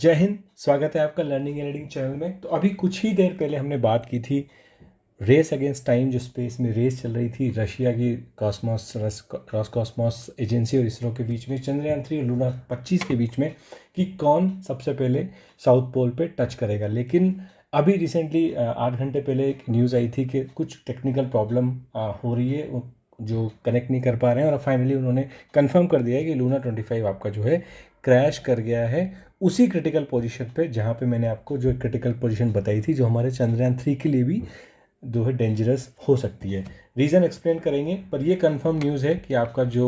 जय हिंद। स्वागत है आपका लर्निंग एंड रीडिंग चैनल में। तो अभी कुछ ही देर पहले हमने बात की थी रेस अगेंस्ट टाइम, जो स्पेस में रेस चल रही थी रशिया की रॉसकॉस्मॉस एजेंसी और इसरो के बीच में, चंद्रयान 3 और लूना 25 के बीच में, कि कौन सबसे पहले साउथ पोल पे टच करेगा। लेकिन अभी रिसेंटली 8 घंटे पहले एक न्यूज़ आई थी कि कुछ टेक्निकल प्रॉब्लम हो रही है, जो कनेक्ट नहीं कर पा रहे हैं, और फाइनली उन्होंने कंफर्म कर दिया है कि लूना 25 आपका जो है क्रैश कर गया है उसी क्रिटिकल पोजीशन पे जहाँ पे मैंने आपको जो क्रिटिकल पोजीशन बताई थी, जो हमारे चंद्रयान 3 के लिए भी जो है डेंजरस हो सकती है। रीज़न एक्सप्लेन करेंगे, पर ये कंफर्म न्यूज़ है कि आपका जो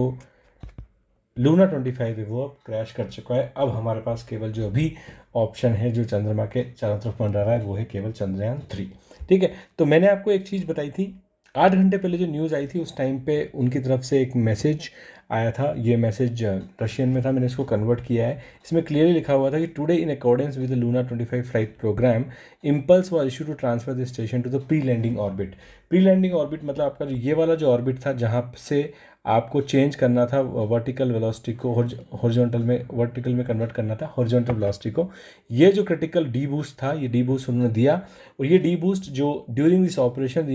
लूना 25 है वो अब क्रैश कर चुका है। अब हमारे पास केवल जो अभी ऑप्शन है जो चंद्रमा के चारों तरफ मंडरा रहा है वो है केवल चंद्रयान 3। ठीक है, तो मैंने आपको एक चीज़ बताई थी 8 घंटे पहले जो न्यूज़ आई थी, उस टाइम पे उनकी तरफ से एक मैसेज आया था। ये मैसेज रशियन में था, मैंने इसको कन्वर्ट किया है। इसमें क्लियरली लिखा हुआ था कि today in accordance with the Luna 25 flight programme impulse was issue to transfer the station to the pre landing orbit. Pre landing orbit मतलब आपका जो ये वाला जो ऑर्बिट था जहाँ से आपको चेंज करना था वर्टिकल वेलोसिटी को हॉरिजॉन्टल में, वर्टिकल में कन्वर्ट करना था हॉरिजॉन्टल वेलोसिटी को। ये जो क्रिटिकल डी बूस्ट था, ये डी बूस्ट उन्होंने दिया, और ये डी बूस्ट जो during this operation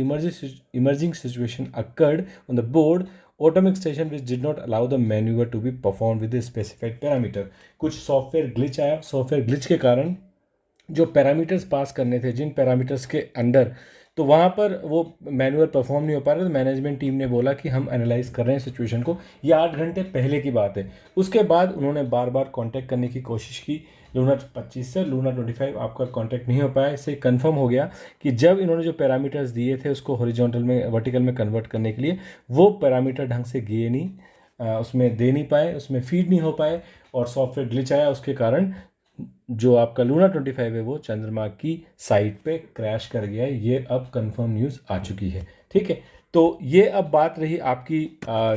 emerging situation occurred on the board automatic station which did not allow the manoeuvre to be perform with specified parameter. कुछ सॉफ्टवेयर ग्लिच आया, software glitch के कारण जो पैरामीटर्स पास करने थे, जिन parameters के under, तो वहाँ पर वो मैनुअल परफॉर्म नहीं हो पा रहा। तो मैनेजमेंट टीम ने बोला कि हम एनालाइज कर रहे हैं सिचुएशन को। ये 8 घंटे पहले की बात है। उसके बाद उन्होंने बार बार कांटेक्ट करने की कोशिश की लूना 25 से। लूना 25 आपका कांटेक्ट नहीं हो पाया। इससे कंफर्म हो गया कि जब इन्होंने जो पैरामीटर्स दिए थे उसको हॉरिजॉन्टल में वर्टिकल में कन्वर्ट करने के लिए, वो पैरामीटर ढंग से गए नहीं, उसमें दे नहीं पाए, उसमें फीड नहीं हो पाए, और सॉफ्टवेयर ग्लिच आया। उसके कारण जो आपका लूना 25 है वो चंद्रमा की साइट पे क्रैश कर गया है। ये अब कंफर्म न्यूज़ आ चुकी है। ठीक है, तो ये अब बात रही आपकी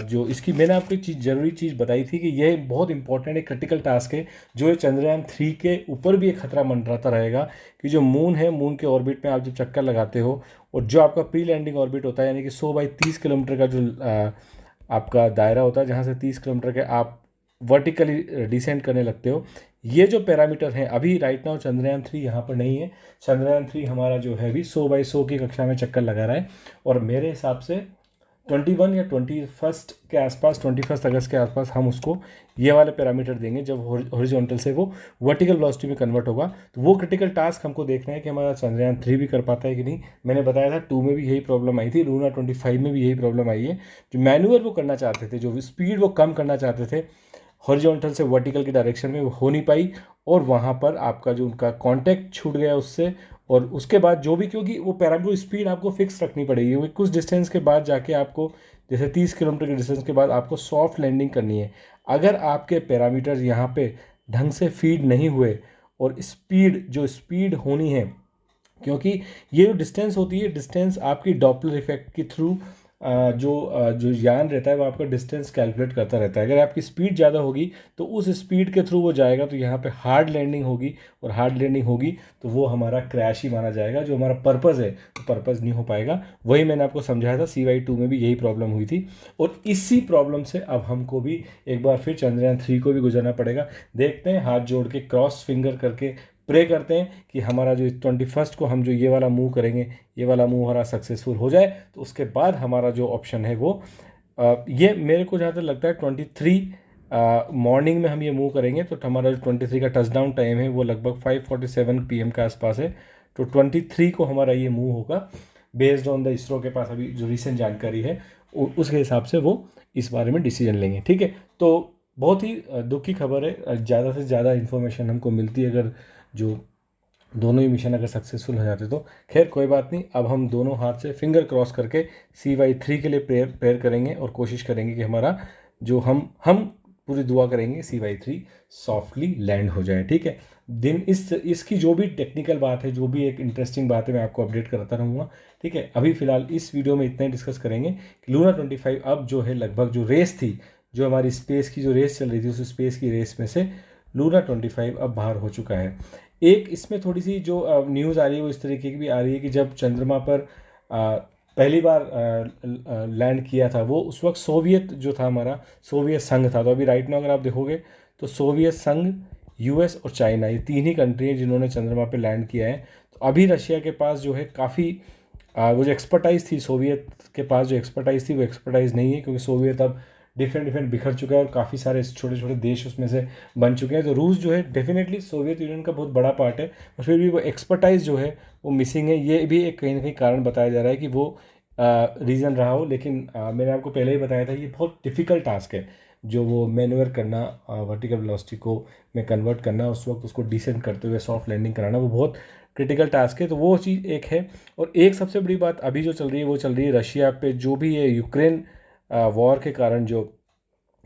जो इसकी मैंने आपको एक चीज़ ज़रूरी चीज़ बताई थी कि ये बहुत इंपॉर्टेंट एक क्रिटिकल टास्क है, जो है चंद्रयान 3 के ऊपर भी एक खतरा मंडराता रहेगा कि जो मून है, मून के ऑर्बिट में आप जब चक्कर लगाते हो, और जो आपका प्री लैंडिंग ऑर्बिट होता है, यानी कि 100 बाई 30 किलोमीटर का जो आपका दायरा होता है, जहाँ से 30 किलोमीटर के आप वर्टिकली डिसेंड करने लगते हो, ये जो पैरामीटर हैं अभी राइट नाउ चंद्रयान 3 यहाँ पर नहीं है। चंद्रयान 3 हमारा जो है अभी 100 बाई 100 की कक्षा में चक्कर लगा रहा है, और मेरे हिसाब से 21 या 21 के आसपास, 21 अगस्त के आसपास हम उसको ये वाले पैरामीटर देंगे जब हॉरिजॉन्टल से वो वर्टिकल वेलोसिटी में कन्वर्ट होगा। तो वो क्रिटिकल टास्क हमको देखना है कि हमारा चंद्रयान 3 भी कर पाता है कि नहीं। मैंने बताया था 2 में भी यही प्रॉब्लम आई थी, लूना 25 में भी यही प्रॉब्लम आई है। जो मैनुअल वो करना चाहते थे, जो स्पीड वो कम करना चाहते थे हॉरिजॉन्टल से वर्टिकल की डायरेक्शन में, वो हो नहीं पाई, और वहाँ पर आपका जो उनका कांटेक्ट छूट गया उससे। और उसके बाद जो भी, क्योंकि वो पैरामीटर स्पीड आपको फिक्स रखनी पड़ेगी, वो कुछ डिस्टेंस के बाद जाके आपको, जैसे 30 किलोमीटर के डिस्टेंस के बाद आपको सॉफ्ट लैंडिंग करनी है। अगर आपके पैरामीटर्स यहाँ पे ढंग से फीड नहीं हुए, और स्पीड जो स्पीड होनी है, क्योंकि ये जो डिस्टेंस होती है, डिस्टेंस आपकी डॉपलर इफेक्ट के थ्रू जो यान रहता है वो आपका डिस्टेंस कैलकुलेट करता रहता है। अगर आपकी स्पीड ज़्यादा होगी तो उस स्पीड के थ्रू वो जाएगा, तो यहाँ पे हार्ड लैंडिंग होगी, और हार्ड लैंडिंग होगी तो वो हमारा क्रैश ही माना जाएगा। जो हमारा पर्पज़ है तो पर्पज़ नहीं हो पाएगा। वही मैंने आपको समझाया था, CY2 में भी यही प्रॉब्लम हुई थी, और इसी प्रॉब्लम से अब हमको भी एक बार फिर चंद्रयान 3 को भी गुजरना पड़ेगा। देखते हैं, हाथ जोड़ के क्रॉस फिंगर करके प्रे करते हैं कि हमारा जो 21 को हम जो ये वाला मूव करेंगे, ये वाला मूव हमारा सक्सेसफुल हो जाए। तो उसके बाद हमारा जो ऑप्शन है वो ये मेरे को जहाँ तक लगता है 23 मॉर्निंग में हम ये मूव करेंगे, तो हमारा जो 23 का टचडाउन टाइम है वो लगभग 5:47 PM के आसपास है। तो 23 को हमारा ये मूव होगा बेस्ड ऑन द इसरो के पास अभी जो रिसेंट जानकारी है, उसके हिसाब से वो इस बारे में डिसीजन लेंगे। ठीक है, तो बहुत ही दुख की खबर है। ज़्यादा से ज़्यादा इन्फॉर्मेशन हमको मिलती है अगर जो दोनों ही मिशन अगर सक्सेसफुल हो जाते तो। खैर कोई बात नहीं, अब हम दोनों हाथ से फिंगर क्रॉस करके CY3 के लिए प्रेयर करेंगे, और कोशिश करेंगे कि हमारा जो हम पूरी दुआ करेंगे CY3 सॉफ्टली लैंड हो जाए। ठीक है, दिन इसकी जो भी टेक्निकल बात है, जो भी एक इंटरेस्टिंग बात है, मैं आपको अपडेट करता रहूँगा। ठीक है, अभी फिलहाल इस वीडियो में इतना ही डिस्कस करेंगे कि लूना 25 अब जो है लगभग जो रेस थी, जो हमारी स्पेस की जो रेस चल रही थी, उस स्पेस की रेस में से लूना 25 अब बाहर हो चुका है। एक इसमें थोड़ी सी जो न्यूज़ आ रही है वो इस तरीके की भी आ रही है कि जब चंद्रमा पर पहली बार लैंड किया था, वो उस वक्त सोवियत जो था, हमारा सोवियत संघ था। तो अभी राइट नाउ अगर आप देखोगे तो सोवियत संघ यूएस और चाइना, ये 3 ही कंट्री हैं जिन्होंने चंद्रमा पे लैंड किया है। तो अभी रशिया के पास जो है काफ़ी वो जो एक्सपर्टाइज थी, सोवियत के पास जो एक्सपर्टाइज थी वो एक्सपर्टाइज नहीं है, क्योंकि सोवियत अब डिफरेंट डिफरेंट बिखर चुका है और काफ़ी सारे छोटे छोटे देश उसमें से बन चुके हैं। तो रूस जो है डेफिनेटली सोवियत यूनियन का बहुत बड़ा पार्ट है, और फिर भी वो एक्सपर्टाइज जो है वो मिसिंग है। ये भी एक कहीं ना कहीं कारण बताया जा रहा है कि वो रीज़न रहा हो। लेकिन मैंने आपको पहले ही बताया था ये बहुत डिफ़िकल्ट टास्क है, जो वो मैन्यूवर करना, वर्टिकल वेलोसिटी को में कन्वर्ट करना, उस वक्त उसको डिसेंट करते हुए सॉफ्ट लैंडिंग कराना, वो बहुत क्रिटिकल टास्क है। तो वो चीज़ एक है। और एक सबसे बड़ी बात अभी जो चल रही है वो चल रही है रशिया पे, जो भी है यूक्रेन वॉर के कारण जो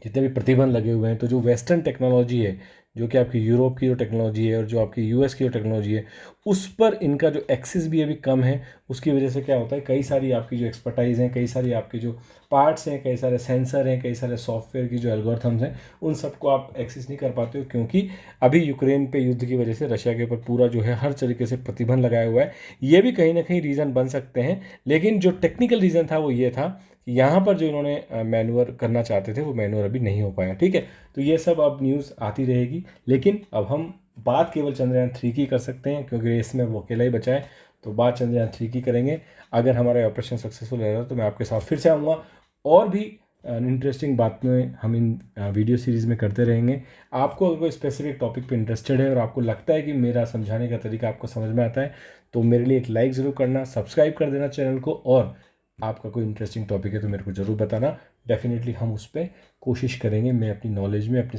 जितने भी प्रतिबंध लगे हुए हैं, तो जो वेस्टर्न टेक्नोलॉजी है, जो कि आपकी यूरोप की जो टेक्नोलॉजी है और जो आपकी यूएस की जो टेक्नोलॉजी है, उस पर इनका जो एक्सेस भी अभी कम है। उसकी वजह से क्या होता है, कई सारी आपकी जो एक्सपर्टाइज हैं, कई सारी आपकी जो पार्ट्स हैं, कई सारे सेंसर हैं, कई सारे सॉफ्टवेयर की जो एल्गोरिथम्स हैं, उन सबको आप एक्सेस नहीं कर पाते हो, क्योंकि अभी यूक्रेन पे युद्ध की वजह से रशिया के ऊपर पूरा जो है हर तरीके से प्रतिबंध लगाया हुआ है। ये भी कहीं ना कहीं रीज़न बन सकते हैं। लेकिन जो टेक्निकल रीज़न था वो ये था कि यहाँ पर जो इन्होंने मैन्यूवर करना चाहते थे वो मैन्यूवर अभी नहीं हो पाया। ठीक है, तो ये सब अब न्यूज़ आती रहेगी। लेकिन अब हम बात केवल चंद्रयान 3 की कर सकते हैं, क्योंकि रेस में वो अकेला ही बचा है। तो बात चंद्रयान 3 की करेंगे। अगर हमारा ऑपरेशन सक्सेसफुल रहेगा तो मैं आपके साथ फिर से आऊँगा, और भी इंटरेस्टिंग बातें हम इन वीडियो सीरीज़ में करते रहेंगे। आपको अगर कोई स्पेसिफिक टॉपिक पे इंटरेस्टेड है और आपको लगता है कि मेरा समझाने का तरीका आपको समझ में आता है, तो मेरे लिए एक लाइक ज़रूर करना, सब्सक्राइब कर देना चैनल को, और आपका कोई इंटरेस्टिंग टॉपिक है तो मेरे को ज़रूर बताना। डेफिनेटली हम उस पर कोशिश करेंगे। मैं अपनी नॉलेज में, अपनी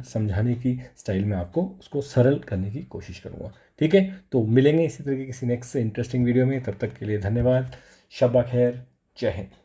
समझाने की स्टाइल में आपको उसको सरल करने की कोशिश करूँगा। ठीक है, तो मिलेंगे इसी तरह की किसी नेक्स्ट से इंटरेस्टिंग वीडियो में। तब तक के लिए धन्यवाद। शब्बा खैर, जय हिंद।